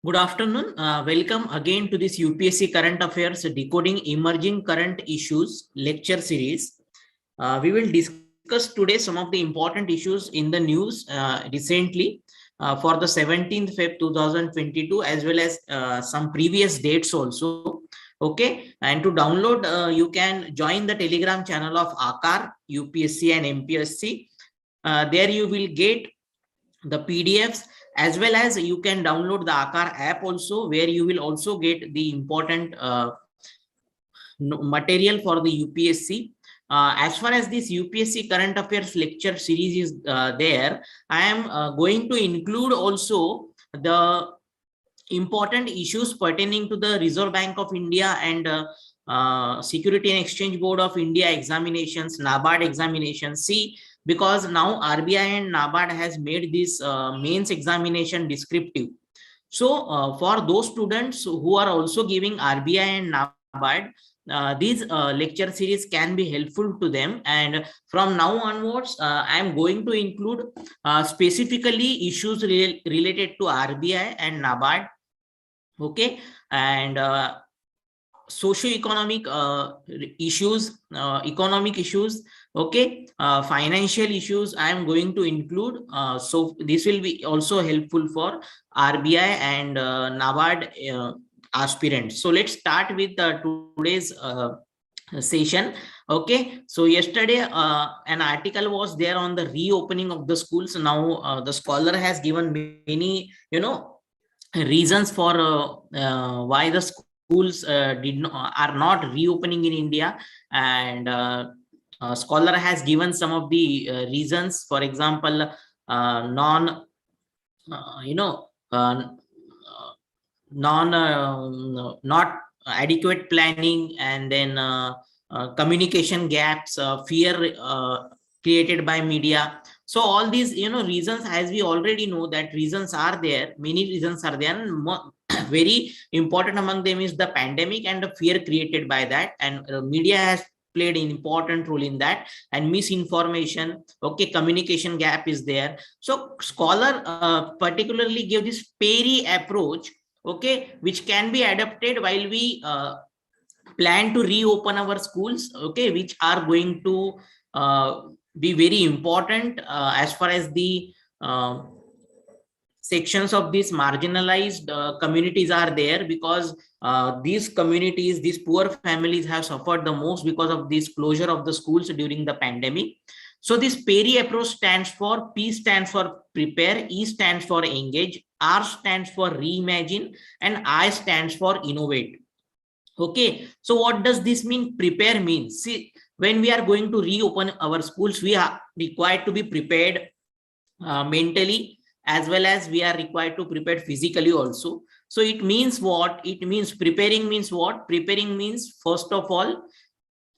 Good afternoon. Welcome again to this UPSC Current Affairs Decoding Emerging Current Issues lecture series. We will discuss today some of the important issues in the news recently for the 17th Feb 2022, as well as some previous dates also. Okay, and to download, you can join the Telegram channel of Aakar, UPSC and MPSC. There you will get the PDFs, as well as you can download the Aakar app also, where you will also get the important material for the UPSC. As far as this UPSC current affairs lecture series is there, I am going to include also the important issues pertaining to the Reserve Bank of India and Security and Exchange Board of India examinations, NABARD examinations. See, because now RBI and NABARD has made this mains examination descriptive. So for those students who are also giving RBI and NABARD, these lecture series can be helpful to them, and from now onwards I am going to include specifically issues related to RBI and NABARD. Okay, and socio-economic issues, economic issues, okay, financial issues I am going to include. So this will be also helpful for RBI and NABARD aspirants. So let's start with today's session. Okay, so yesterday an article was there on the reopening of the schools. Now the scholar has given many, reasons for why the schools are not reopening in India, and scholar has given some of the reasons. For example, not adequate planning, and then communication gaps, fear created by media. So all these reasons, as we already know that reasons are there, many reasons are there, and very important among them is the pandemic and the fear created by that, and media has played an important role in that, and misinformation. Okay, communication gap is there. So scholar particularly give this PERI approach, okay, which can be adapted while we plan to reopen our schools, okay, which are going to be very important as far as the sections of these marginalized communities are there, because these communities, these poor families have suffered the most because of this closure of the schools during the pandemic. So this PERI approach stands for: P stands for prepare, E stands for engage, R stands for reimagine, and I stands for innovate. Okay, so what does this mean? Prepare means, see, when we are going to reopen our schools, we are required to be prepared mentally, as well as we are required to prepare physically also. So it means what? It means preparing means what? Preparing means, first of all,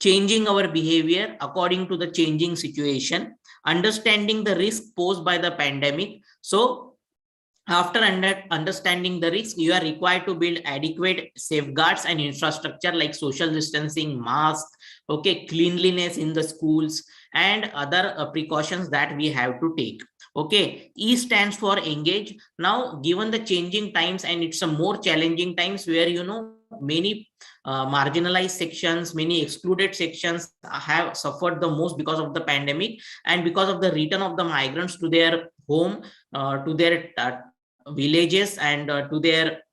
changing our behavior according to the changing situation, understanding the risk posed by the pandemic. So after understanding the risk, you are required to build adequate safeguards and infrastructure like social distancing, masks, okay, cleanliness in the schools, and other precautions that we have to take. Okay, E stands for engage. Now, given the changing times, and it's a more challenging times where many marginalized sections, many excluded sections have suffered the most because of the pandemic, and because of the return of the migrants to their home, to their villages, and to their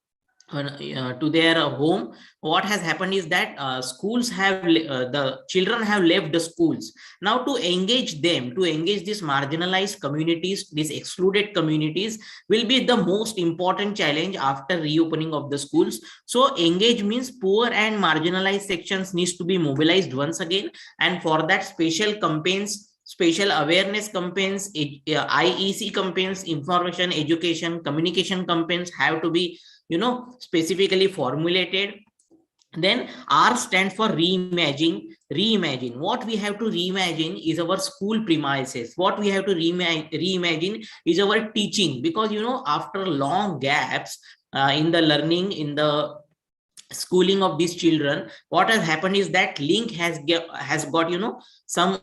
home. What has happened is that schools have the children have left the schools. Now, to engage them, to engage these marginalized communities, these excluded communities, will be the most important challenge after reopening of the schools. So engage means poor and marginalized sections needs to be mobilized once again, and for that special campaigns, special awareness campaigns, IEC campaigns, information, education, communication campaigns have to be specifically formulated. Then R stands for reimagine. Reimagine, what we have to reimagine is our school premises. What we have to reimagine is our teaching, because after long gaps in the learning, in the schooling of these children, what has happened is that link has got some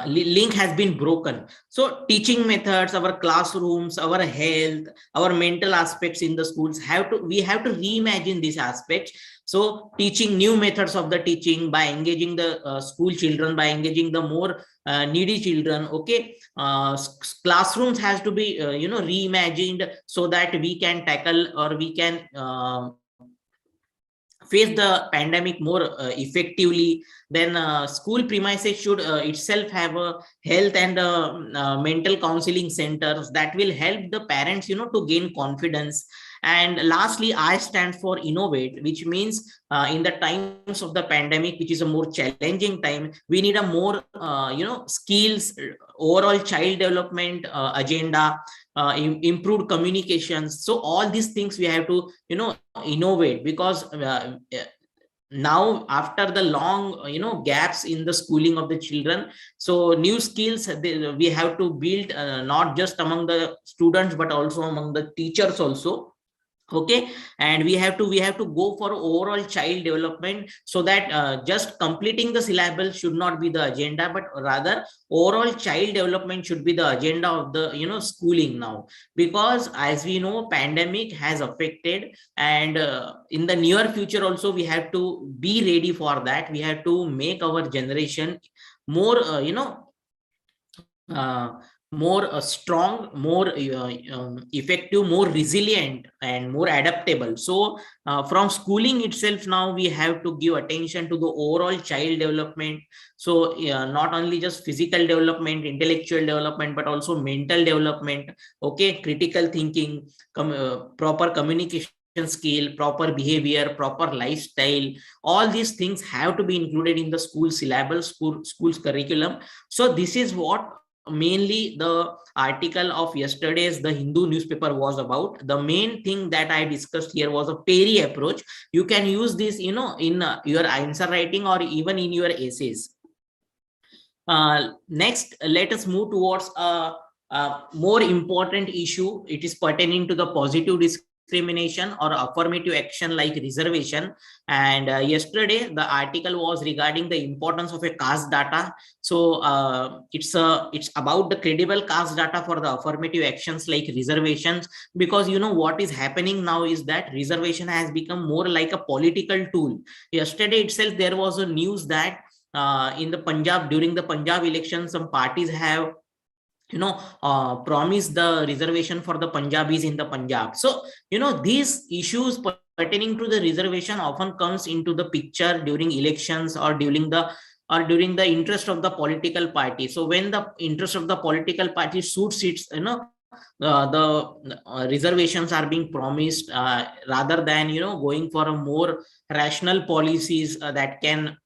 link has been broken. So teaching methods, our classrooms, our health, our mental aspects in the schools we have to reimagine these aspects. So teaching new methods of the teaching by engaging the school children, by engaging the more needy children. Okay, classrooms has to be reimagined so that we can tackle, or we can face the pandemic more effectively. Then school premises should itself have a health and mental counseling centers that will help the parents to gain confidence. And lastly, I stand for innovate, which means in the times of the pandemic, which is a more challenging time, we need a more skills, overall child development agenda, improved communications. So all these things we have to innovate, because now after the long gaps in the schooling of the children, so new skills we have to build, not just among the students but also among the teachers also. Okay, and we have to go for overall child development, so that just completing the syllabus should not be the agenda, but rather overall child development should be the agenda of the schooling now. Because as we know, pandemic has affected, and in the near future also we have to be ready for that. We have to make our generation more uh, more strong, more effective, more resilient, and more adaptable. So from schooling itself, now we have to give attention to the overall child development. So not only just physical development, intellectual development, but also mental development. Okay, critical thinking, proper communication skill, proper behavior, proper lifestyle, all these things have to be included in the school syllabus, school's curriculum. So this is what mainly the article of yesterday's the Hindu newspaper was about. The main thing that I discussed here was a Perry approach. You can use this in your answer writing or even in your essays. Next, let us move towards a more important issue. It is pertaining to the positive discrimination or affirmative action like reservation. And yesterday the article was regarding the importance of a caste data. So it's about the credible caste data for the affirmative actions like reservations. Because what is happening now is that reservation has become more like a political tool. Yesterday itself there was a news that in the Punjab, during the Punjab election, some parties have promised the reservation for the Punjabis in the Punjab. So these issues pertaining to the reservation often comes into the picture during elections, or during the interest of the political party. So when the interest of the political party suits its the reservations are being promised, rather than going for a more rational policies that can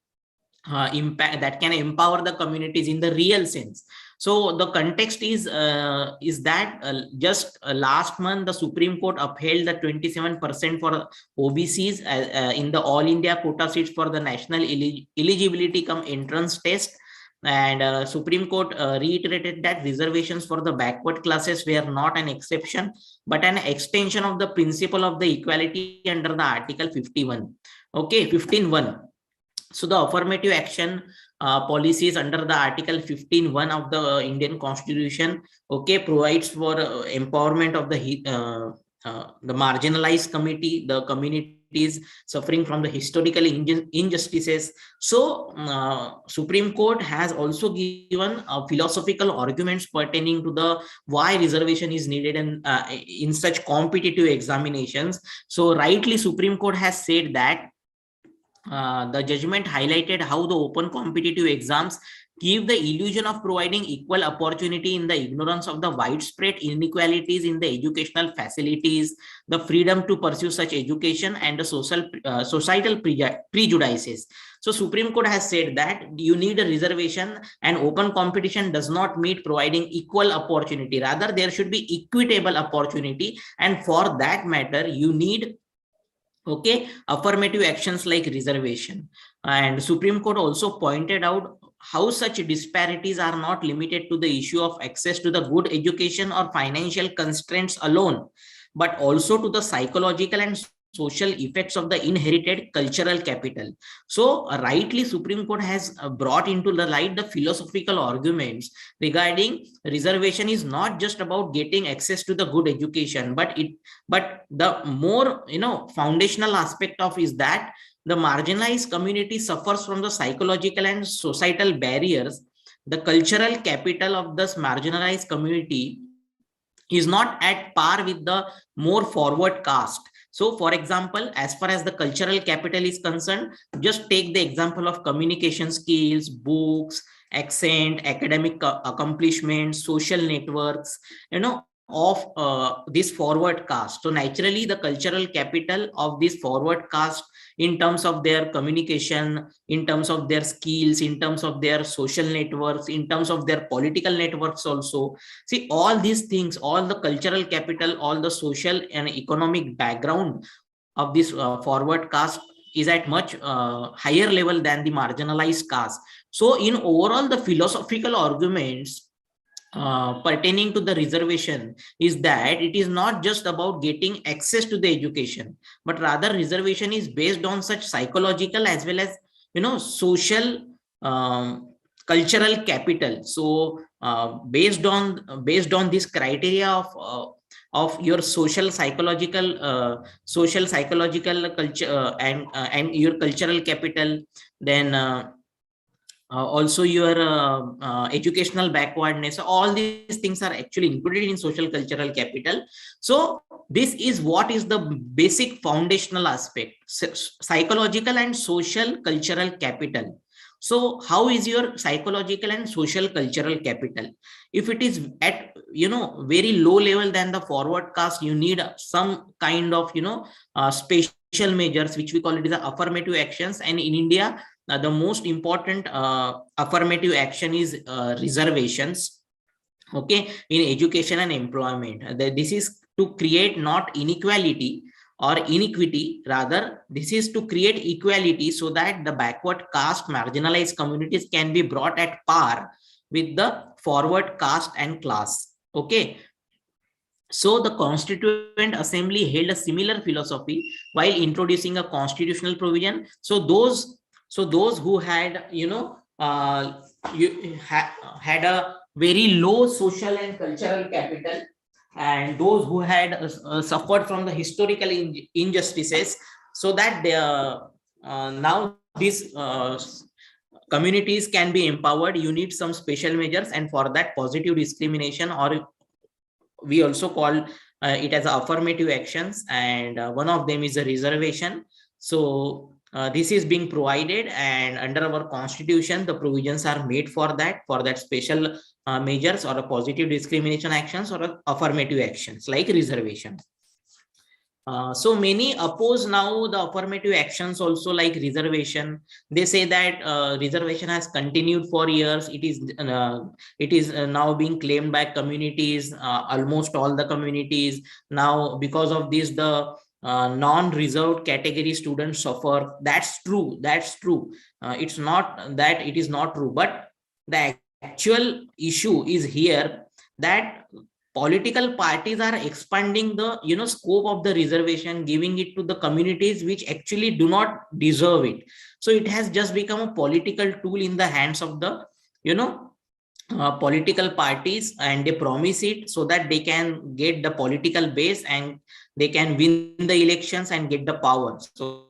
impact, that can empower the communities in the real sense. So the context is that just last month the Supreme Court upheld the 27% for OBCs in the All India quota seats for the national eligibility cum entrance test. And Supreme Court reiterated that reservations for the backward classes were not an exception but an extension of the principle of the equality under the Article 51. Okay, 15(1). So the affirmative action policies under the Article 15(1) of the Indian Constitution, okay, provides for empowerment of the marginalized the communities suffering from the historical injustices. So Supreme Court has also given philosophical arguments pertaining to the why reservation is needed in such competitive examinations. So rightly Supreme Court has said that the judgment highlighted how the open competitive exams give the illusion of providing equal opportunity in the ignorance of the widespread inequalities in the educational facilities, the freedom to pursue such education, and the societal prejudices. So Supreme Court has said that you need a reservation, and open competition does not mean providing equal opportunity. Rather, there should be equitable opportunity, and for that matter, you need affirmative actions like reservation. And Supreme Court also pointed out how such disparities are not limited to the issue of access to the good education or financial constraints alone, but also to the psychological and social effects of the inherited cultural capital. So rightly Supreme Court has brought into the light the philosophical arguments regarding reservation is not just about getting access to the good education, but the more foundational aspect of is that the marginalized community suffers from the psychological and societal barriers. The cultural capital of this marginalized community is not at par with the more forward caste. So for example, as far as the cultural capital is concerned, just take the example of communication skills, books, accent, academic accomplishments, social networks, of this forward caste. So naturally the cultural capital of this forward caste, in terms of their communication, in terms of their skills, in terms of their social networks, in terms of their political networks also. See, all these things, all the cultural capital, all the social and economic background of this forward caste is at much higher level than the marginalized caste. So in overall, the philosophical arguments pertaining to the reservation is that it is not just about getting access to the education, but rather reservation is based on such psychological as well as social cultural capital. So based on this criteria of your social psychological culture and your cultural capital, then also your educational backwardness, all these things are actually included in social cultural capital. So this is what is the basic foundational aspect, psychological and social cultural capital. So how is your psychological and social cultural capital? If it is at very low level than the forward caste, you need some kind of special measures, which we call it as the affirmative actions. And in India, the most important affirmative action is reservations, okay, in education and employment. This is to create not inequality or inequity, rather this is to create equality, so that the backward caste marginalized communities can be brought at par with the forward caste and class. Okay, so the Constituent Assembly held a similar philosophy while introducing a constitutional provision. So those who had had a very low social and cultural capital, and those who had suffered from the historical injustices, so that they now these communities can be empowered, you need some special measures, and for that positive discrimination, or we also call it as affirmative actions, and one of them is a reservation. So this is being provided, and under our constitution the provisions are made for that special measures or a positive discrimination actions or affirmative actions like reservation. So many oppose now the affirmative actions also like reservation. They say that reservation has continued for years. It is now being claimed by communities, almost all the communities. Now because of this, the non-reserved category students suffer. That's true. It's not that it is not true, but the actual issue is here that political parties are expanding the scope of the reservation, giving it to the communities which actually do not deserve it. So it has just become a political tool in the hands of the political parties, and they promise it so that they can get the political base and they can win the elections and get the power. So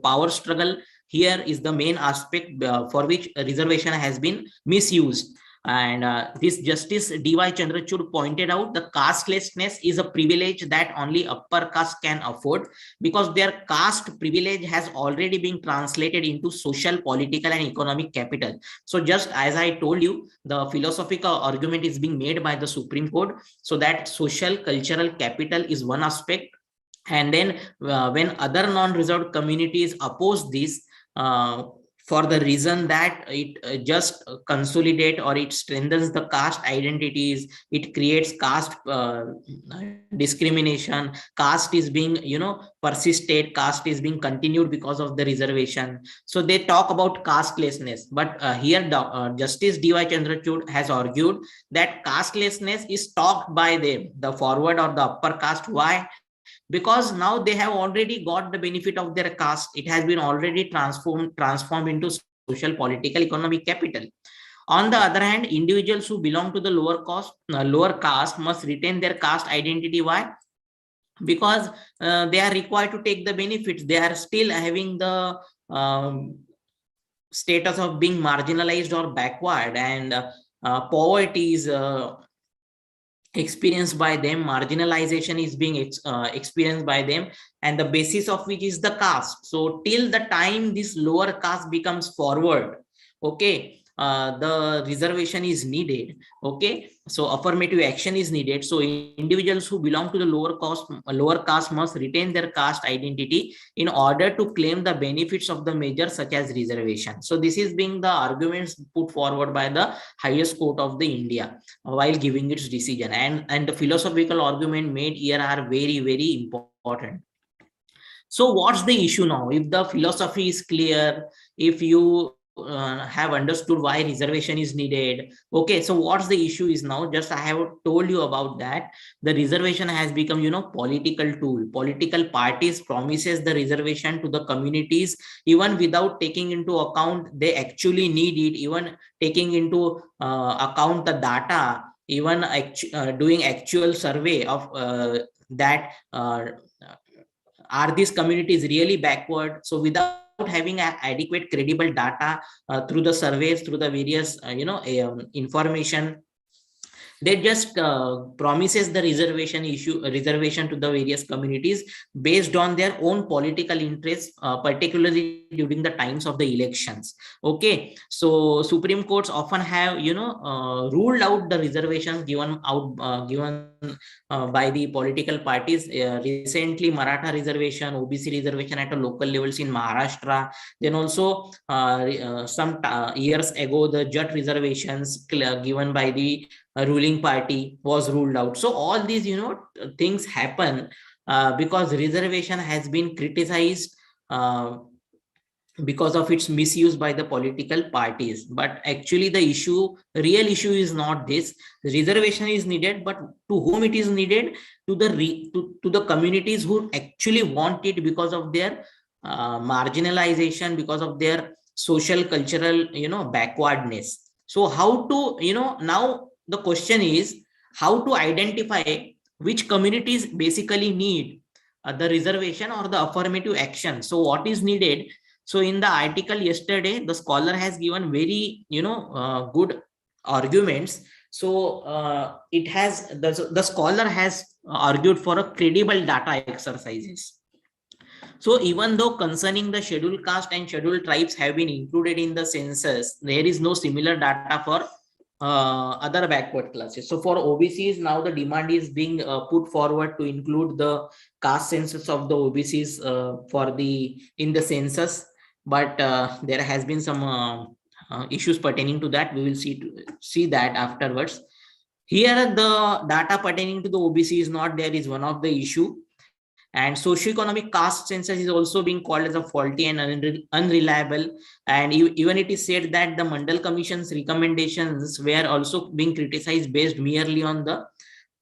power struggle here is the main aspect for which reservation has been misused. And this Justice D.Y. Chandrachud pointed out the castelessness is a privilege that only upper caste can afford, because their caste privilege has already been translated into social, political, and economic capital. So just as I told you, the philosophical argument is being made by the Supreme Court, so that social, cultural capital is one aspect. And then when other non-reserved communities oppose this, for the reason that it just consolidate or it strengthens the caste identities, it creates caste discrimination, caste is being persisted, caste is being continued because of the reservation. So they talk about castelessness, but here Justice D.Y. Chandrachud has argued that castelessness is talked by them, the forward or the upper caste. Why? because now they have already got the benefit of their caste. It has been already transformed into social, political, economic capital. On the other hand, individuals who belong to the lower caste must retain their caste identity. Why? Because they are required to take the benefits. They are still having the status of being marginalized or backward, and poverty is experienced by them, marginalization is being experienced by them, and the basis of which is the caste. So till the time this lower caste becomes forward, okay, the reservation is needed. Okay, so affirmative action is needed. So individuals who belong to the lower caste must retain their caste identity in order to claim the benefits of the measures such as reservation. So this is being the arguments put forward by the highest court of the India while giving its decision, and the philosophical argument made here are very, very important. So what's the issue now? If the philosophy is clear, if you have understood why reservation is needed, okay, so what's the issue is now? Just I have told you about that. The reservation has become, political tool. Political parties promises the reservation to the communities even without taking into account they actually need it, even taking into account the data, even doing actual survey of that are these communities really backward. So without having adequate credible data through the surveys, through the various information, they just promises the reservation to the various communities based on their own political interests, particularly during the times of the elections. Okay, so Supreme Courts often have ruled out the reservations given by the political parties. Recently Maratha reservation, OBC reservation at a local levels in Maharashtra, then also some years ago the Jat reservations given by the ruling party was ruled out. So all these things happen because reservation has been criticized because of its misuse by the political parties. But actually the real issue is not this. Reservation is needed, but to whom it is needed? To the communities who actually want it because of their marginalization, because of their social, cultural backwardness. So how to now the question is how to identify which communities basically need the reservation or the affirmative action. So what is needed? So in the article yesterday, the scholar has given very good arguments. So the scholar has argued for a credible data exercises. So even though concerning the scheduled caste and scheduled tribes have been included in the census, there is no similar data for other backward classes. So for OBCs, now the demand is being put forward to include the caste census of the OBCs in the census, but there has been some issues pertaining to that. We will see that afterwards. Here the data pertaining to the OBC is not there, is one of the issue. And socioeconomic caste census is also being called as a faulty and unreliable. And even it is said that the Mandal Commission's recommendations were also being criticized based merely on the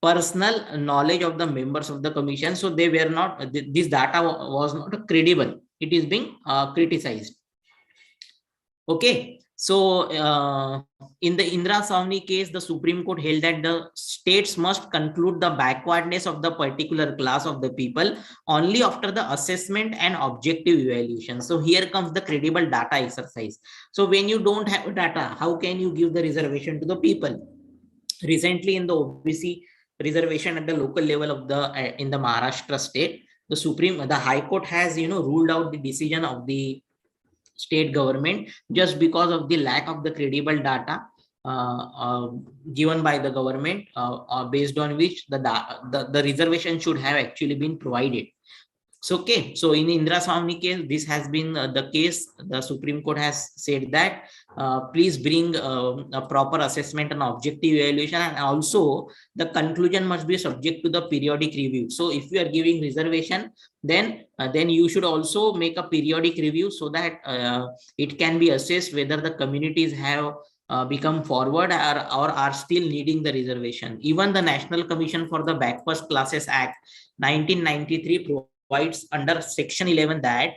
personal knowledge of the members of the commission. So they were not, this data was not credible. It is being criticized. Okay. So in the Indira Savni case, the Supreme Court held that the states must conclude the backwardness of the particular class of the people only after the assessment and objective evaluation. So here comes the credible data exercise. So when you don't have data, how can you give the reservation to the people? Recently in the OBC reservation at the local level of the in the Maharashtra state, the High Court has ruled out the decision of the state government just because of the lack of the credible data given by the government based on which the reservation should have actually been provided. So okay, so in Indira Savni case, this has been the case. The Supreme Court has said that please bring a proper assessment and objective evaluation, and also the conclusion must be subject to the periodic review. So if you are giving reservation, then you should also make a periodic review so that it can be assessed whether the communities have become forward or are still needing the reservation. Even the National Commission for the Backward Classes Act 1993 provides under Section 11 that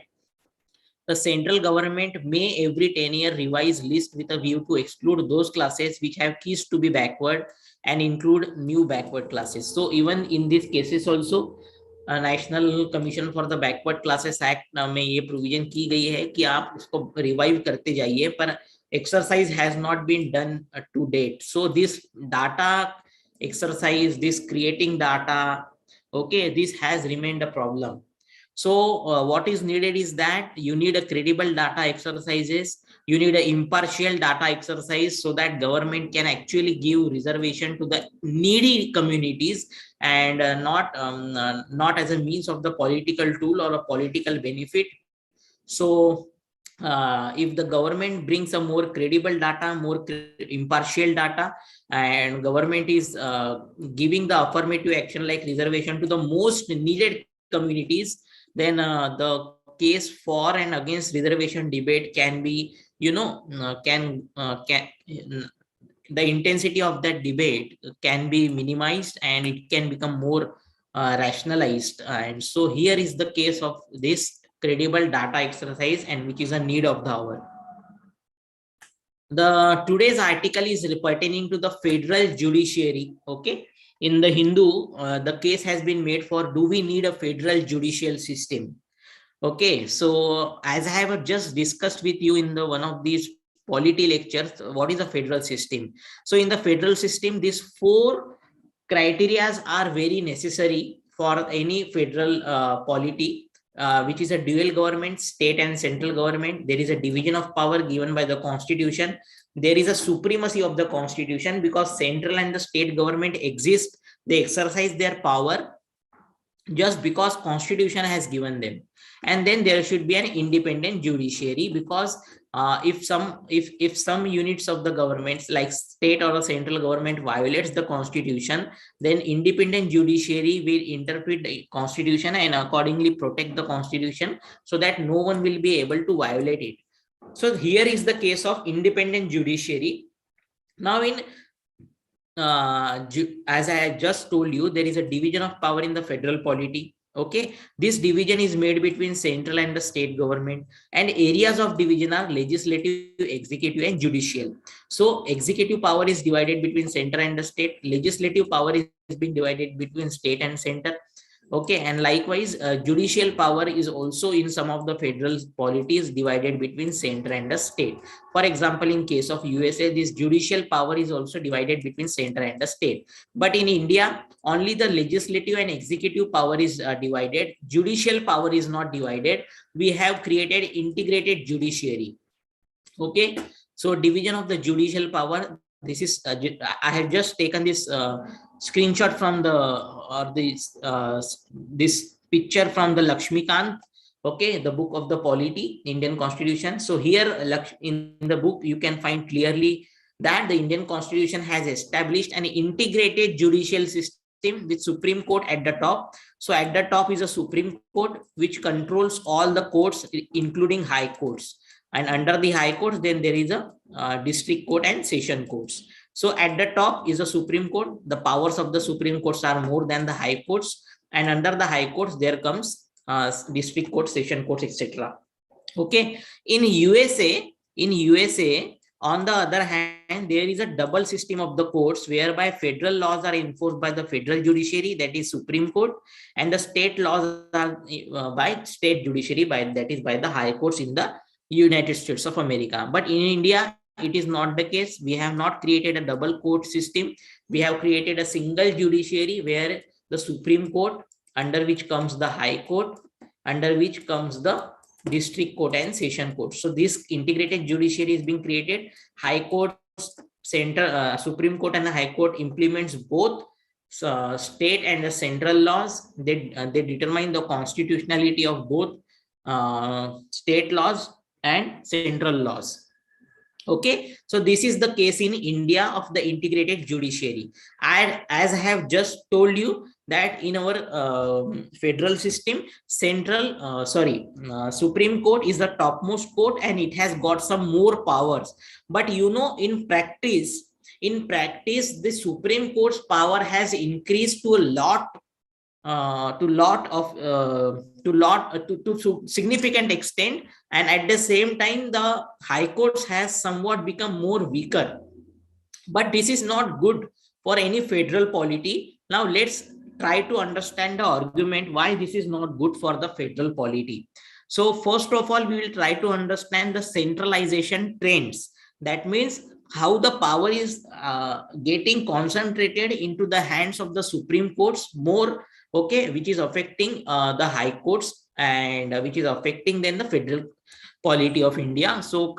the central government may every 10-year revise list with a view to exclude those classes which have ceased to be backward and include new backward classes. So even in these cases also national commission for the backward classes act में ये provision की गई है कि आप उसको revive करते जाइए, पर exercise has not been done to date. So this data exercise, this creating data, okay, this has remained a problem. So what is needed is that you need a credible data exercises, you need an impartial data exercise so that government can actually give reservation to the needy communities and not as a means of the political tool or a political benefit. So if the government brings a more credible data, more impartial data, and government is giving the affirmative action like reservation to the most needed communities, then the case for and against reservation debate can be, can the intensity of that debate can be minimized and it can become more rationalized. And so here is the case of this credible data exercise, and which is a need of the hour. The today's article is pertaining to the federal judiciary. Okay, in the Hindu, the case has been made for, do we need a federal judicial system? Okay, so as I have just discussed with you in the one of these polity lectures, what is a federal system? So in the federal system, these 4 criteria are very necessary for any federal polity, which is a dual government, state and central government. There is a division of power given by the constitution. There is a supremacy of the constitution because central and the state government exist. They exercise their power just because constitution has given them. And then there should be an independent judiciary, because if some units of the governments like state or a central government violates the constitution, then independent judiciary will interpret the constitution and accordingly protect the constitution so that no one will be able to violate it. So here is the case of independent judiciary. Now in as I just told you, there is a division of power in the federal polity. Okay, this division is made between central and the state government, and areas of division are legislative, executive, and judicial. So executive power is divided between center and the state. Legislative power is being divided between state and center. Okay, and likewise judicial power is also in some of the federal polities divided between center and the state. For example, in case of USA, this judicial power is also divided between center and the state. But in India, only the legislative and executive power is divided. Judicial power is not divided. We have created integrated judiciary. Okay, so division of the judicial power. This is I have just taken this screenshot from this picture from the Lakshmikant, okay, the book of the polity, Indian Constitution. So here in the book you can find clearly that the Indian Constitution has established an integrated judicial system with Supreme Court at the top. So at the top is a Supreme Court which controls all the courts including high courts, and under the high courts then there is a district court and session courts. So at the top is a Supreme Court. The powers of the Supreme Courts are more than the high courts, and under the high courts there comes district court, session courts, etc. Okay, in USA on the other hand, there is a double system of the courts whereby federal laws are enforced by the federal judiciary, that is Supreme Court, and the state laws are by state judiciary, that is by the high courts in the United States of America. But in India, it is not the case. We have not created a double court system. We have created a single judiciary where the Supreme Court, under which comes the High Court, under which comes the District Court and Session Court. So this integrated judiciary is being created. High Court, Supreme Court and the High Court implements both state and the central laws. They determine the constitutionality of both state laws and central laws. Okay, so this is the case in India of the integrated judiciary. And as I have just told you that in our federal system, Supreme Court is the topmost court and it has got some more powers. But you know, in practice, the Supreme Court's power has increased to a lot, to significant extent, and at the same time the high courts has somewhat become more weaker. But this is not good for any federal polity. Now let's try to understand the argument why this is not good for the federal polity. So first of all, we will try to understand the centralization trends. That means how the power is getting concentrated into the hands of the Supreme Courts more, okay, which is affecting the high courts, and which is affecting then the federal polity of India. So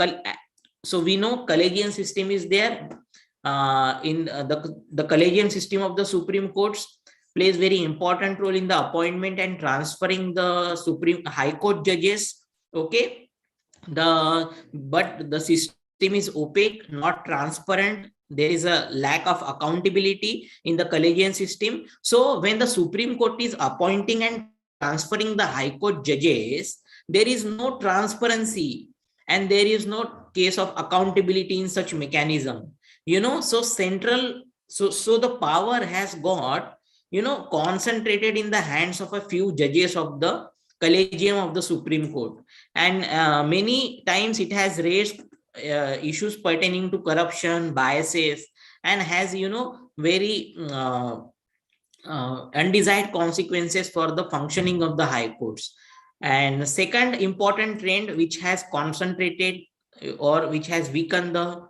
we know collegium system is there. In the collegium system of the Supreme Courts plays very important role in the appointment and transferring the Supreme High Court judges. Okay, but the system is opaque, not transparent. There is a lack of accountability in the collegium system. So when the Supreme Court is appointing and transferring the High Court judges, there is no transparency and there is no case of accountability in such mechanism. You know, so the power has got, you know, concentrated in the hands of a few judges of the collegium of the Supreme Court, and many times it has raised issues pertaining to corruption, biases, and has, you know, very undesired consequences for the functioning of the high courts. And second important trend which has concentrated or which has weakened the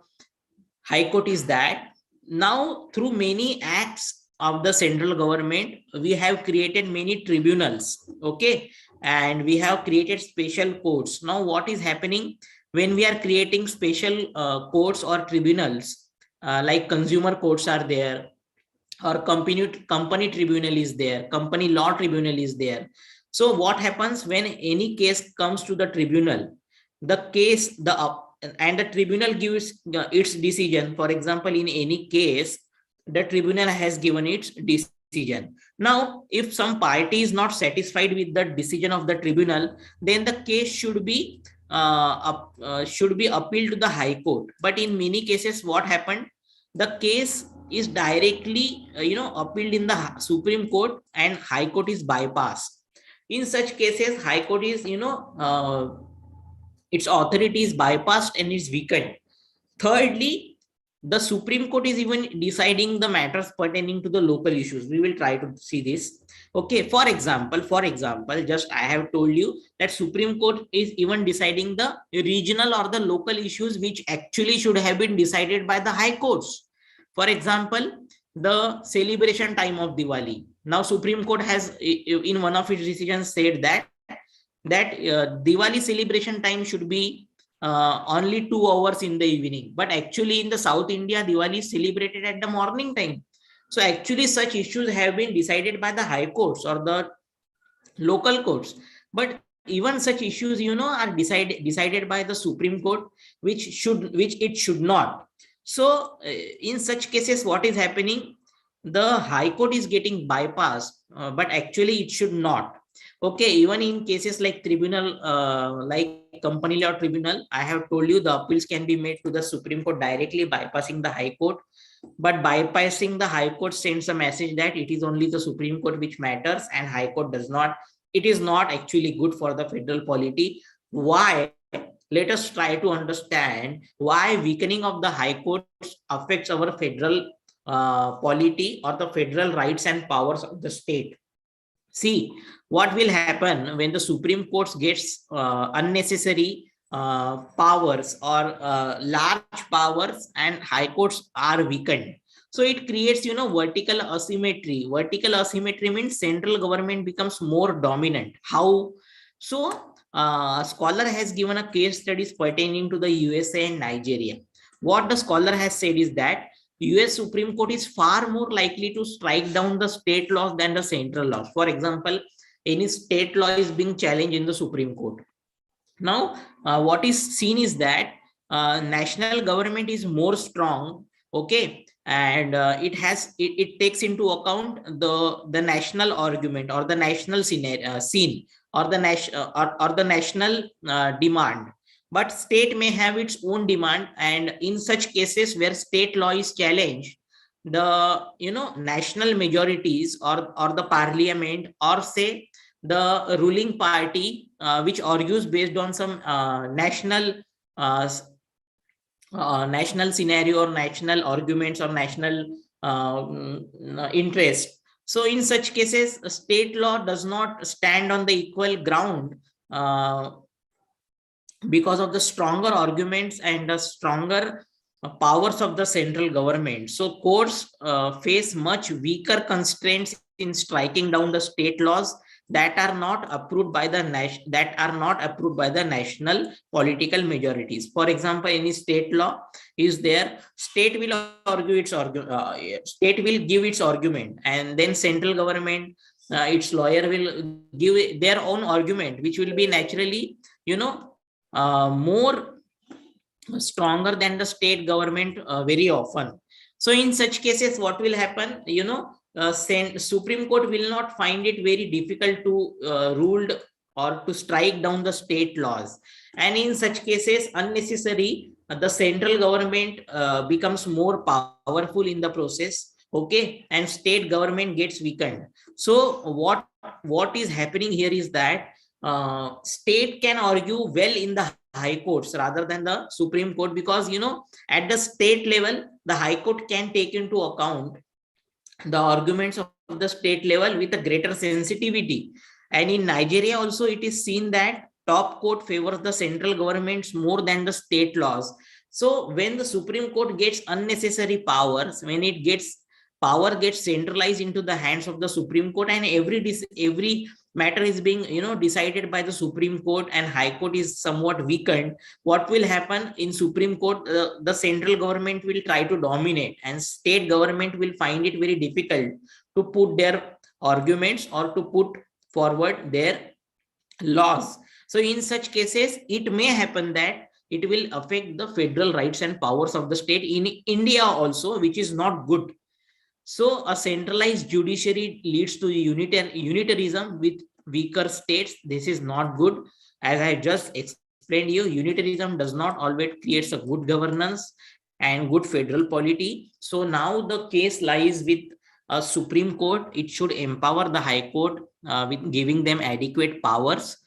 high court is that now through many acts of the central government, we have created many tribunals, okay, and we have created special courts. Now what is happening when we are creating special courts or tribunals, like consumer courts are there, or company tribunal is there, company law tribunal is there. So what happens when any case comes to the tribunal, and the tribunal gives its decision. For example, in any case, the tribunal has given its decision. Now, if some party is not satisfied with the decision of the tribunal, then the case should be appealed to the High Court. But in many cases, what happened? The case is directly, appealed in the Supreme Court, and High Court is bypassed. In such cases, High Court is, its authority is bypassed and is weakened. Thirdly, the Supreme Court is even deciding the matters pertaining to the local issues. We will try to see this. Okay, for example, just I have told you that Supreme Court is even deciding the regional or the local issues which actually should have been decided by the high courts. For example, the celebration time of Diwali. Now, Supreme Court has, in one of its decisions, said that Diwali celebration time should be only 2 hours in the evening. But actually, in the South India, Diwali is celebrated at the morning time. So actually, such issues have been decided by the high courts or the local courts. But even such issues, are decided by the Supreme Court, which it should not. So in such cases, what is happening? The High Court is getting bypassed, but actually it should not. Okay, even in cases like tribunal, like company law tribunal, I have told you the appeals can be made to the Supreme Court directly, bypassing the High Court. But bypassing the High Court sends a message that it is only the Supreme Court which matters and High Court does not. It is not actually good for the federal polity. Why? Let us try to understand why weakening of the High Court affects our federal polity or the federal rights and powers of the state. See, what will happen when the Supreme Court gets unnecessary powers or large powers and high courts are weakened. So it creates, vertical asymmetry. Vertical asymmetry means central government becomes more dominant. How? So a scholar has given a case studies pertaining to the USA and Nigeria. What the scholar has said is that US Supreme Court is far more likely to strike down the state laws than the central laws. For example, any state law is being challenged in the Supreme Court. Now, what is seen is that national government is more strong, okay, and it takes into account the national argument or the national scene or the national demand. But state may have its own demand, and in such cases where state law is challenged, the national majorities or the parliament, or say the ruling party, which argues based on some uh, national scenario or national arguments or national interest. So in such cases, state law does not stand on the equal ground uh, because of the stronger arguments and the stronger powers of the central government. So courts face much weaker constraints in striking down the state laws that are not approved by the national political majorities. For example, any state law is there, state will state will give its argument, and then central government, its lawyer will give their own argument, which will be naturally more stronger than the state government very often. So in such cases, what will happen, Supreme Court will not find it very difficult to rule or to strike down the state laws. And in such cases, unnecessary, the central government becomes more powerful in the process, okay, and state government gets weakened. So what is happening here is that state can argue well in the high courts rather than the Supreme Court, because at the state level the high court can take into account the arguments of the state level with a greater sensitivity. And in Nigeria also, it is seen that top court favors the central governments more than the state laws. So when the Supreme Court gets unnecessary powers, when it gets power gets centralized into the hands of the Supreme Court, and every matter is being decided by the Supreme Court, and High Court is somewhat weakened, what will happen in Supreme Court, the central government will try to dominate, and state government will find it very difficult to put their arguments or to put forward their laws. So in such cases, it may happen that it will affect the federal rights and powers of the state in India also, which is not good. So a centralized judiciary leads to unitarism with weaker states. This is not good. As I just explained you, unitarism does not always create a good governance and good federal polity. So now the case lies with a Supreme Court. It should empower the High Court with giving them adequate powers.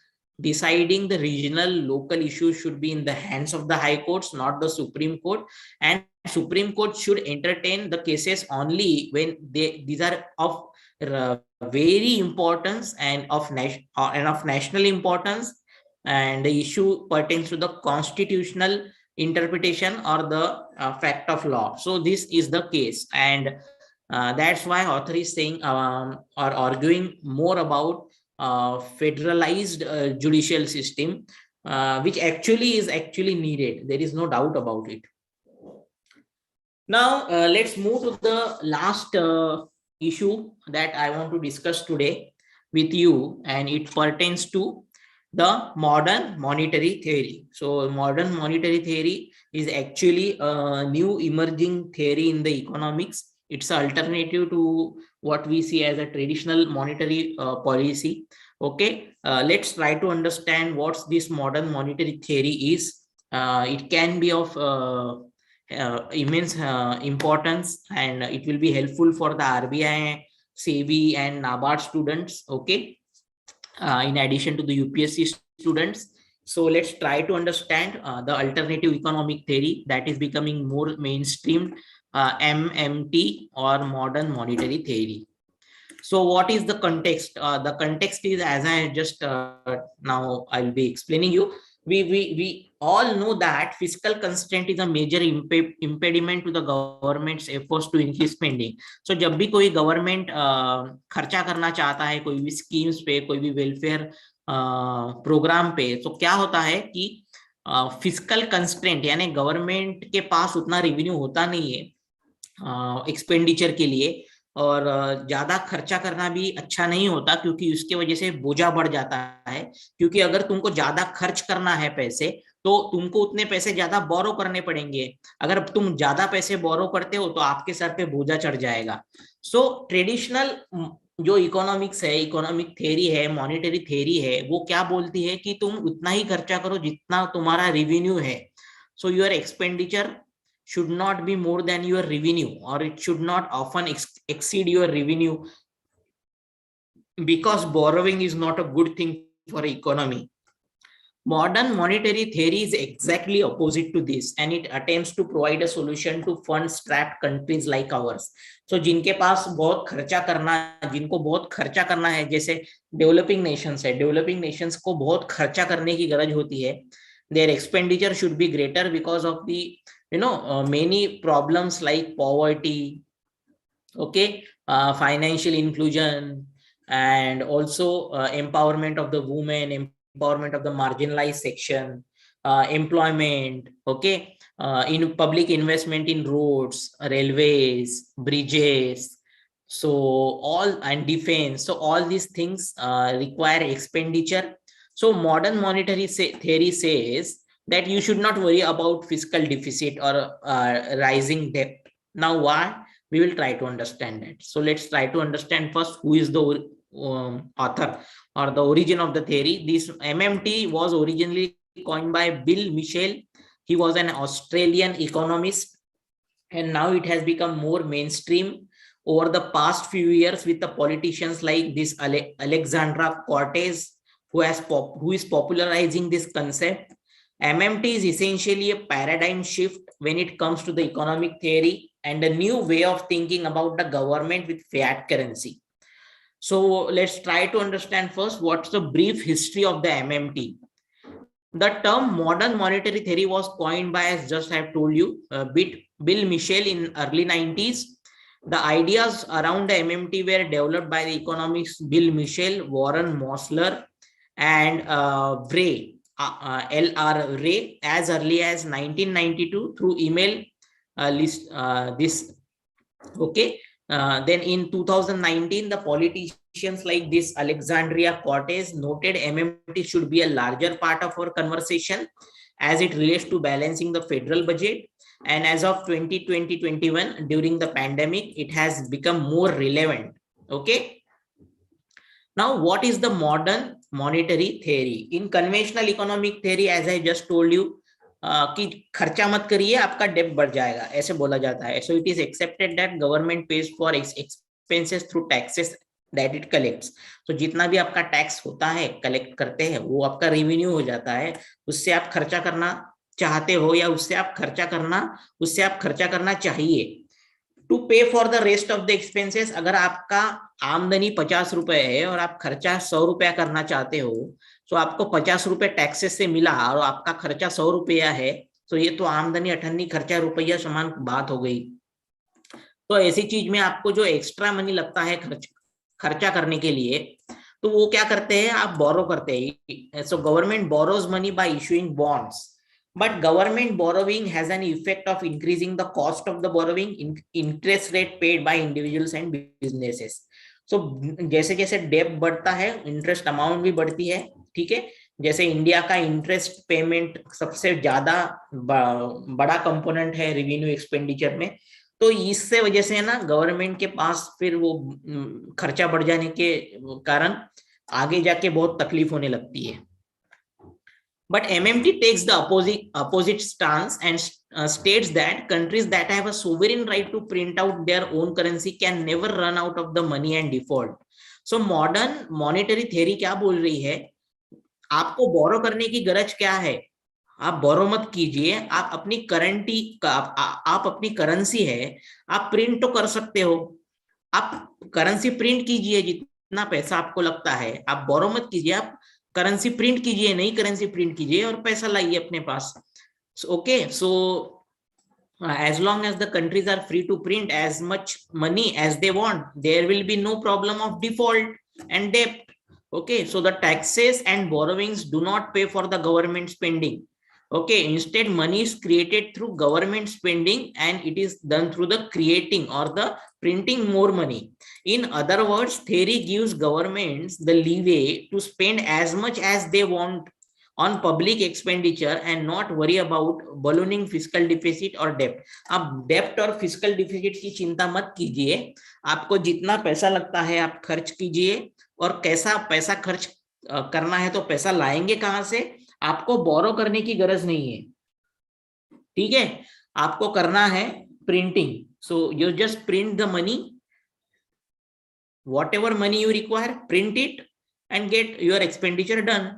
Deciding the regional local issues should be in the hands of the High Courts, not the Supreme Court. And Supreme Court should entertain the cases only when these are of very importance and of national importance, and the issue pertains to the constitutional interpretation or the fact of law. So this is the case, and that's why author is saying or arguing more about federalized judicial system, which actually is needed. There is no doubt about it. Now, let's move to the last issue that I want to discuss today with you, and it pertains to the modern monetary theory. So modern monetary theory is actually a new emerging theory in the economics. It's an alternative to what we see as a traditional monetary policy. Okay, let's try to understand what this modern monetary theory is. It can be of immense importance, and it will be helpful for the RBI, SEBI, and NABARD students. Okay, in addition to the UPSC students. So let's try to understand the alternative economic theory that is becoming more mainstream, MMT, or modern monetary theory. So what is the context? The context is, as I just now I'll be explaining you. We all know that fiscal constraint is a major impediment to the government's efforts to increase spending. So जब भी कोई government खर्चा करना चाहता है कोई भी schemes पे, कोई भी welfare program पे, तो क्या होता है कि fiscal constraint यानी government के पास उतना revenue होता नहीं है expenditure के लिए, और ज्यादा खर्चा करना भी अच्छा नहीं होता, क्योंकि उसके वजह से बोझा बढ़ जाता है। क्योंकि अगर तुमको ज्यादा खर्च करना है पैसे, तो तुमको उतने पैसे ज्यादा बोरो करने पड़ेंगे। अगर तुम ज्यादा पैसे बोरो करते हो तो आपके सर पे बोझा चढ़ जाएगा। सो ट्रेडिशनल जो इकोनॉमिक्स है, इकोनॉमिक थ्योरी है, मॉनेटरी थ्योरी है, वो क्या बोलती है कि तुम उतना ही खर्चा करो जितना तुम्हारा रेवेन्यू है। So your expenditure should not be more than your revenue, or it should not often exceed your revenue, because borrowing is not a good thing for economy. Modern monetary theory is exactly opposite to this, and it attempts to provide a solution to fund strapped countries like ours. So जिनके पास बहुत खर्चा करना, जिनको बहुत खर्चा करना है, जैसे डेवलपिंग नेशंस है, डेवलपिंग नेशंस को बहुत खर्चा करने की गरज होती है। their expenditure should be greater because of the many problems like poverty, okay, financial inclusion, and also empowerment of the women, empowerment of the marginalized section, employment, okay, in public investment in roads, railways, bridges, so all, and defense. So all these things require expenditure. So modern monetary theory says that you should not worry about fiscal deficit or rising debt. Now why? We will try to understand that. So let's try to understand first who is the author or the origin of the theory. This MMT was originally coined by Bill Michel. He was an Australian economist, and now it has become more mainstream over the past few years with the politicians like this Alexandra Cortez, who is popularizing this concept. MMT is essentially a paradigm shift when it comes to the economic theory and a new way of thinking about the government with fiat currency. So let's try to understand first what's the brief history of the MMT. The term modern monetary theory was coined by, as just I have told you, Bill Michel in early 90s. The ideas around the MMT were developed by the economists Bill Michel, Warren Mosler, and Ray, L.R. Ray, as early as 1992 through email this. Okay. Then in 2019, the politicians like this Alexandria Cortez noted MMT should be a larger part of our conversation as it relates to balancing the federal budget. And as of 2020-21, during the pandemic, it has become more relevant. Okay. Now, what is the modern monetary theory? In conventional economic theory, as I just told you, कि खर्चा मत करिए, आपका डेब्ट बढ़ जाएगा, ऐसे बोला जाता है. So it is accepted that government pays for expenses through taxes that it collects. So जितना भी आपका टैक्स होता है, कलेक्ट करते हैं, वो आपका रेवेन्यू हो जाता है. उससे आप खर्चा करना चाहते हो या उससे आप खर्चा करना चाहिए. टू पे for the rest of the expenses. अगर आपका आमदनी 50 रुपए है और आप खर्चा 100 रुपया करना चाहते हो, तो आपको 50 रुपए टैक्सेस से मिला और आपका खर्चा 100 रुपया है, तो ये तो आमदनी अठन्नी खर्चा रुपया समान बात हो गई. तो ऐसी चीज में आपको जो एक्स्ट्रा मनी लगता है खर्चा करने के लिए, तो वो क्या करते हैं, आप बोरो करते हैं. So government borrows money by issuing bonds. But government borrowing has an effect of increasing the cost of the borrowing, interest rate paid by individuals and businesses. So जैसे जैसे डेब्ट बढ़ता है, इंटरेस्ट अमाउंट भी बढ़ती है. ठीक है. जैसे इंडिया का इंटरेस्ट पेमेंट सबसे ज्यादा बड़ा कंपोनेंट है रेवेन्यू एक्सपेंडिचर में, तो इससे वजह से ना गवर्नमेंट के पास फिर वो खर्चा बढ़ जाने के कारण आगे जाके बहुत तकलीफ होने लगती है. But MMT takes the opposite stance and states that countries that have a sovereign right to print out their own currency can never run out of the money and default. So modern monetary theory क्या बोल रही है, आपको बोरो करने की गरज क्या है, आप बोरो मत कीजिए. आप अपनी आप अपनी करेंसी है, आप प्रिंट तो कर सकते हो. आप करेंसी प्रिंट कीजिए जितना पैसा आपको लगता है, आप बोरो मत कीजिए. आप करेंसी प्रिंट कीजिए, नई करेंसी प्रिंट कीजिए और पैसा लाइए अपने पास. Okay. So as long as the countries are free to print as much money as they want, there will be no problem of default and debt. Okay. So the taxes and borrowings do not pay for the government spending. Okay, instead money is created through government spending and it is done through the creating or the printing more money. In other words, theory gives governments the leeway to spend as much as they want on public expenditure and not worry about ballooning fiscal deficit or debt. अब डेप्ट और physical deficit की चिंता मत कीजिए, आपको जितना पैसा लगता है आप खर्च कीजिए, और कैसा पैसा खर्च करना है तो पैसा लाएंगे कहां से, आपको बोरो करने की गरज नहीं है, ठीक है, आपको करना है printing. So you just print the money, whatever money you require, print it and get your expenditure done.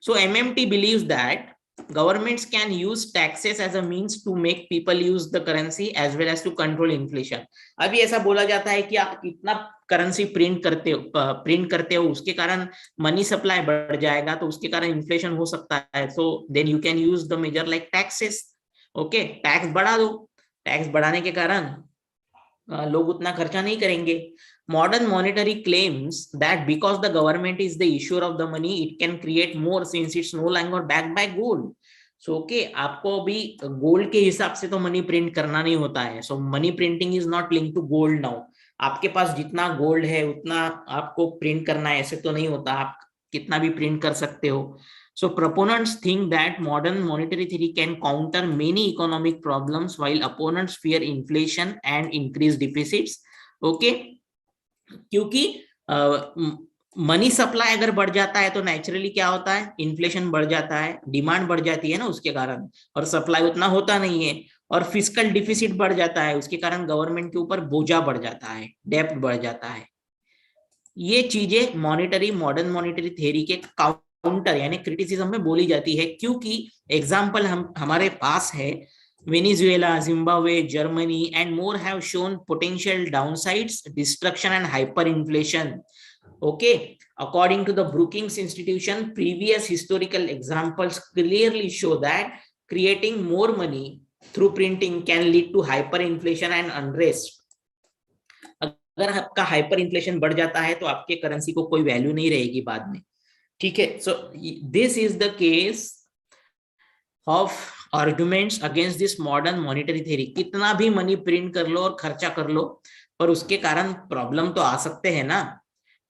So MMT believes that governments can use taxes as a means to make people use the currency as well as to control inflation. अभी ऐसा बोला जाता है कि आप कितना currency print करते हो उसके कारण मनी सप्लाई बढ़ जाएगा, तो उसके कारण इन्फ्लेशन हो सकता है. So then you can use the measure like taxes. Okay, tax बढ़ा दो, टैक्स बढ़ाने के कारण लोग उतना खर्चा नहीं करेंगे. Modern monetary claims that because the government is the issuer of the money, it can create more since it's no longer backed by gold. So okay, आपको अभी गोल्ड के हिसाब से तो मनी प्रिंट करना नहीं होता है. So money printing is not linked to gold now. आपके पास जितना गोल्ड है उतना आपको प्रिंट करना है, ऐसे तो नहीं होता, आप कितना भी प्रिंट कर सकते हो. So proponents think that modern monetary theory can counter many economic problems while opponents fear inflation and increased deficits. Okay, क्योंकि मनी सप्लाई अगर बढ़ जाता है तो नेचुरली क्या होता है, इन्फ्लेशन बढ़ जाता है, डिमांड बढ़ जाती है ना उसके कारण, और सप्लाई उतना होता नहीं है, और फिजिकल डिफिसिट बढ़ जाता है, उसके कारण गवर्नमेंट के ऊपर बोझा बढ़ जाता है, डेब्ट बढ़ जाता है. ये चीजें मॉडर्न मॉनेटरी थ्योरी के काउंटर यानी क्रिटिसिज्म में बोली जाती है, क्योंकि एग्जाम्पल हमारे पास है, Venezuela, Zimbabwe, Germany, and more have shown potential downsides, destruction, and hyperinflation. Okay, according to the Brookings Institution, previous historical examples clearly show that creating more money through printing can lead to hyperinflation and unrest. अगर आपका hyperinflation बढ़ जाता है तो आपके currency को कोई value नहीं रहेगी बाद में, ठीक है. So this is the case of arguments against this modern monetary theory. कितना भी मनी प्रिंट कर लो और खर्चा कर लो, पर उसके कारण प्रॉब्लम तो आ सकते हैं ना.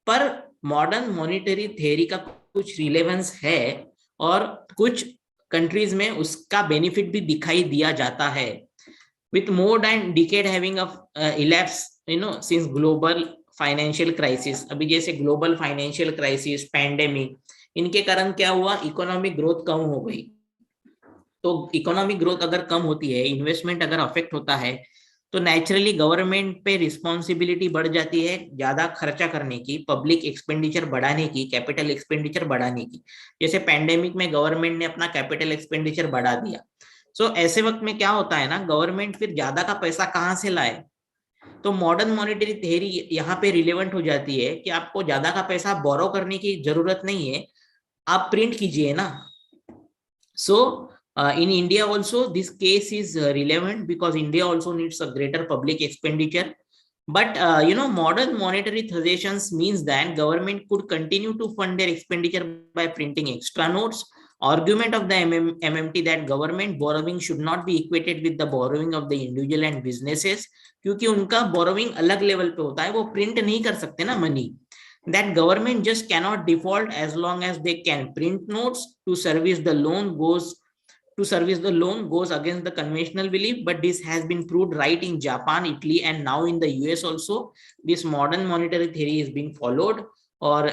पर मॉडर्न मॉनेटरी थ्योरी का कुछ रिलेवेंस है और कुछ कंट्रीज में उसका बेनिफिट भी दिखाई दिया जाता है. With more than decade having elapse since global financial crisis. अभी जैसे ग्लोबल फाइनेंशियल क्राइसिस, पैंडेमिक, इनके कारण क्या हुआ, इकोनॉमिक ग्रोथ कम हो गई. तो इकोनॉमिक ग्रोथ अगर कम होती है, इन्वेस्टमेंट अगर अफेक्ट होता है, तो नेचुरली गवर्नमेंट पे रिस्पॉन्सिबिलिटी बढ़ जाती है ज्यादा खर्चा करने की, पब्लिक एक्सपेंडिचर बढ़ाने की, कैपिटल एक्सपेंडिचर बढ़ाने की. जैसे पैंडेमिक में गवर्नमेंट ने अपना कैपिटल एक्सपेंडिचर बढ़ा दिया. सो ऐसे वक्त में क्या होता है ना, गवर्नमेंट फिर ज्यादा का पैसा कहाँ से लाए. तो मॉडर्न मॉनेटरी थ्योरी यहाँ पे रिलेवेंट हो जाती है कि आपको ज्यादा का पैसा बोरो करने की जरूरत नहीं है, आप प्रिंट कीजिए ना. सो in India also this case is relevant because India also needs a greater public expenditure. But modern monetary suggestions means that government could continue to fund their expenditure by printing extra notes. Argument of the MMT that government borrowing should not be equated with the borrowing of the individual and businesses, क्योंकि उनका borrowing अलग level पे होता है, वो print नहीं कर सकते ना money. That government just cannot default as long as they can print notes to service the loan goes against the conventional belief. But this has been proved right in Japan, Italy, and now in the US also. This modern monetary theory is being followed. Or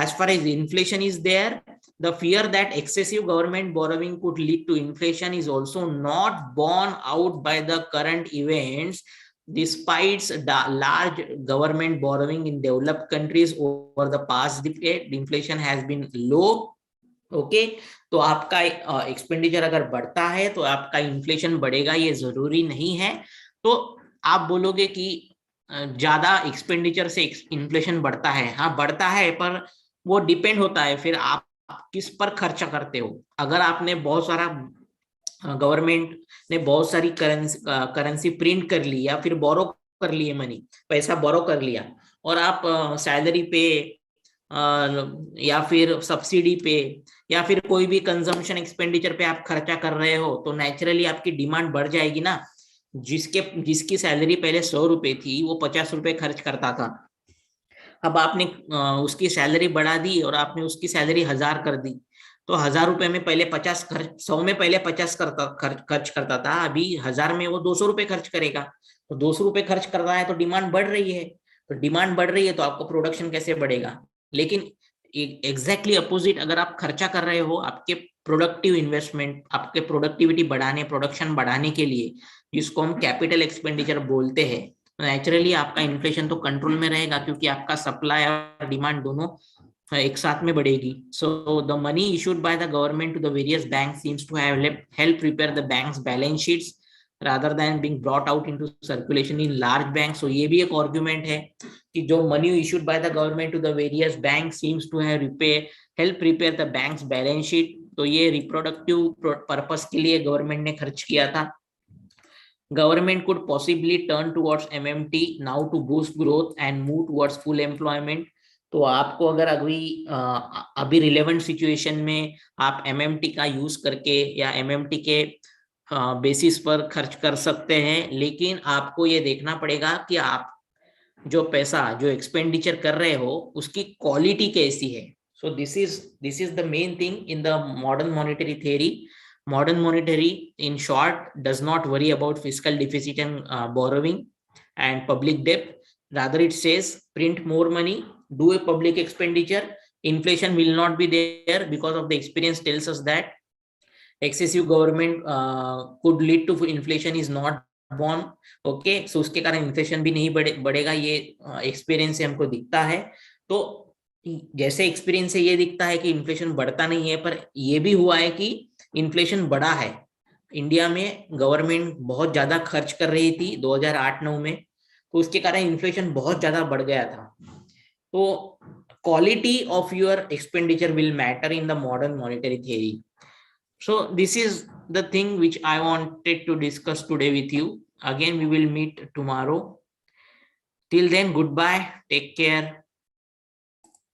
as far as inflation is there, the fear that excessive government borrowing could lead to inflation is also not borne out by the current events. Despite the large government borrowing in developed countries over the past decade, inflation has been low. Okay, तो आपका expenditure अगर बढ़ता है तो आपका inflation बढ़ेगा, ये जरूरी नहीं है. तो आप बोलोगे कि ज्यादा एक्सपेंडिचर से इन्फ्लेशन बढ़ता है, हाँ बढ़ता है, पर वो डिपेंड होता है फिर आप किस पर खर्चा करते हो. अगर आपने बहुत सारा, गवर्नमेंट ने बहुत सारी करेंसी प्रिंट कर ली या फिर बोरो कर लिए, मनी पैसा बोरो कर लिया, और आप सैलरी पे या फिर सब्सिडी पे या फिर कोई भी कंजम्पशन एक्सपेंडिचर पे आप खर्चा कर रहे हो, तो नेचुरली आपकी डिमांड बढ़ जाएगी ना। जिसकी सैलरी पहले 100 रुपए थी वो 50 रुपए खर्च करता था, अब आपने उसकी सैलरी बढ़ा दी और आपने उसकी सैलरी 1000 कर दी, तो 1000 रुपए में पहले 50 खर्च, 100 में पहले 50 खर्च करता था, अभी 1000 में वो 200 रुपए खर्च करेगा। तो 200 रुपए खर्च कर रहा है तो डिमांड बढ़ रही है, तो डिमांड बढ़ रही है तो आपको प्रोडक्शन कैसे बढ़ेगा। लेकिन एग्जैक्टली अपोजिट, अगर आप खर्चा कर रहे हो आपके प्रोडक्टिव इन्वेस्टमेंट, आपके प्रोडक्टिविटी बढ़ाने, प्रोडक्शन बढ़ाने के लिए, जिसको हम कैपिटल एक्सपेंडिचर बोलते हैं, नेचुरली आपका इन्फ्लेशन तो कंट्रोल में रहेगा, क्योंकि आपका सप्लाई और डिमांड दोनों एक साथ में बढ़ेगी। So the money issued by the government to the various bank seems to have help prepare the banks balance sheets rather than being brought out into circulation in large banks. So ये भी एक argument है कि जो money issued by the government to the various bank seems to have help prepare the banks balance sheet, तो ये reproductive purpose के लिए गवर्नमेंट ने खर्च किया था। Government could possibly turn towards MMT now to boost growth and move towards full employment. तो आपको अगर अभी रिलेवेंट सिचुएशन में आप MMT का यूज करके या MMT के बेसिस पर खर्च कर सकते हैं, लेकिन आपको ये देखना पड़ेगा कि आप जो पैसा जो एक्सपेंडिचर कर रहे हो उसकी क्वालिटी कैसी है। So this is the main thing in the modern monetary theory. Modern monetary, in short, does not worry about fiscal deficit and borrowing and public debt. Rather, it says print more money, do a public expenditure. Inflation will not be there because of the experience tells us that excessive government could lead to inflation is not born. Okay, so उसके कारण inflation भी नहीं बढ़ेगा, ये experience से हमको दिखता है। तो जैसे एक्सपीरियंस से ये दिखता है कि इन्फ्लेशन बढ़ता नहीं है, पर ये भी हुआ है कि इन्फ्लेशन बढ़ा है। इंडिया में गवर्नमेंट बहुत ज्यादा खर्च कर रही थी 2008-9 में, तो उसके कारण इन्फ्लेशन बहुत ज्यादा बढ़ गया था। तो quality of your expenditure will matter in the modern monetary theory. So this is the thing which I wanted to discuss today with you. Again, we will meet tomorrow. Till then, goodbye, take care.